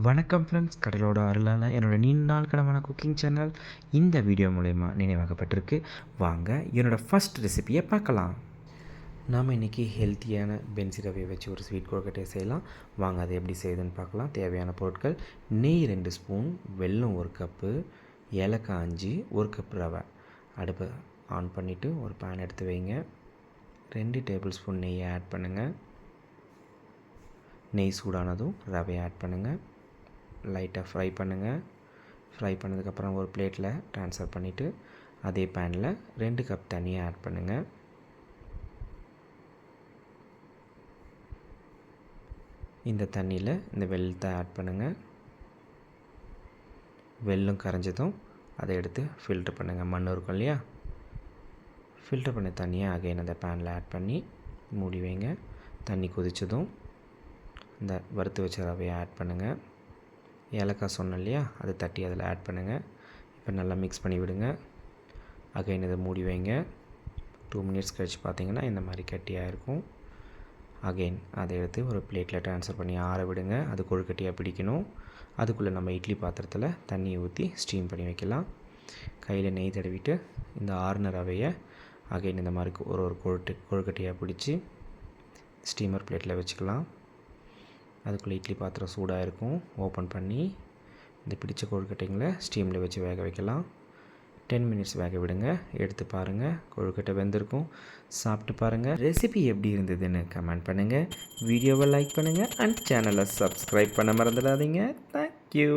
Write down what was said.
வணக்கம் ஃப்ரெண்ட்ஸ், கடலோட அருளால் என்னோடய நீண்ட நாள் கனவான குக்கிங் சேனல் இந்த வீடியோ மூலயமா நினைவாக்கப்பட்டிருக்கு. வாங்க என்னோடய ஃபஸ்ட் ரெசிபியை பார்க்கலாம். நாம் இன்றைக்கி ஹெல்த்தியான பென்சி ரவையை வச்சு ஒரு ஸ்வீட் கொழுக்கட்டையை செய்யலாம். வாங்க அதை எப்படி செய்யுதுன்னு பார்க்கலாம். தேவையான பொருட்கள்: நெய் 2 ஸ்பூன், வெல்லம் 1 கப்பு, ஏலக்காய் 5, 1 கப் ரவை. அடுப்பை ஆன் பண்ணிவிட்டு ஒரு பேன் எடுத்து வைங்க. 2 டேபிள் ஸ்பூன் நெய்யை ஆட் பண்ணுங்கள். நெய் சூடானதும் ரவையை ஆட் பண்ணுங்கள். லைட்டாக ஃப்ரை பண்ணுங்கள். ஃப்ரை பண்ணதுக்கப்புறம் ஒரு பிளேட்டில் ட்ரான்ஸ்ஃபர் பண்ணிவிட்டு அதே பேனில் 2 கப் தண்ணியை ஆட் பண்ணுங்கள். இந்த தண்ணியில் இந்த வெல்லத்தை ஆட் பண்ணுங்கள். வெல்லம் கரைஞ்சதும் அதை எடுத்து ஃபில்ட்ரு பண்ணுங்கள். மண் இருக்கும் இல்லையா, ஃபில்ட்ரு பண்ண தண்ணியை அகைன் அந்த பேனில் ஆட் பண்ணி மூடி வைங்க. தண்ணி கொதித்ததும் இந்த வறுத்து வச்ச ரவையை ஆட் பண்ணுங்கள். ஏலக்காய் சொன்னேன் இல்லையா, அதை தட்டி அதில் ஆட் பண்ணுங்கள். இப்போ நல்லா மிக்ஸ் பண்ணி விடுங்க. அகைன் இதை மூடி வைங்க. 2 மினிட்ஸ் கழித்து பார்த்திங்கன்னா இந்த மாதிரி கட்டியாக இருக்கும். அகைன் அதை எடுத்து ஒரு பிளேட்டில் ட்ரான்ஸ்ஃபர் பண்ணி ஆற விடுங்க. அது கொழுக்கட்டையாக பிடிக்கணும். அதுக்குள்ளே நம்ம இட்லி பாத்திரத்தில் தண்ணியை ஊற்றி ஸ்டீம் பண்ணி வைக்கலாம். கையில் நெய் தடவிட்டு இந்த ஆறுன ரவையை அகைன் இந்த மாதிரி ஒரு கொழுக்கட்டையாக பிடிச்சி ஸ்டீமர் பிளேட்டில் வச்சுக்கலாம். அதுக்குள்ளே இட்லி பாத்திரம் சூடாக இருக்கும். ஓப்பன் பண்ணி இந்த பிடிச்ச கொழுக்கட்டைங்களை ஸ்டீமில் வச்சு வேக வைக்கலாம். 10 மினிட்ஸ் வேக விடுங்க. எடுத்து பாருங்கள், கொழுக்கட்டை வெந்திருக்கும். சாப்பிட்டு பாருங்கள். ரெசிபி எப்படி இருந்ததுன்னு கமெண்ட் பண்ணுங்கள். வீடியோவை லைக் பண்ணுங்கள் அண்ட் சேனலை சப்ஸ்கிரைப் பண்ண மறந்துடாதீங்க. தேங்க்யூ.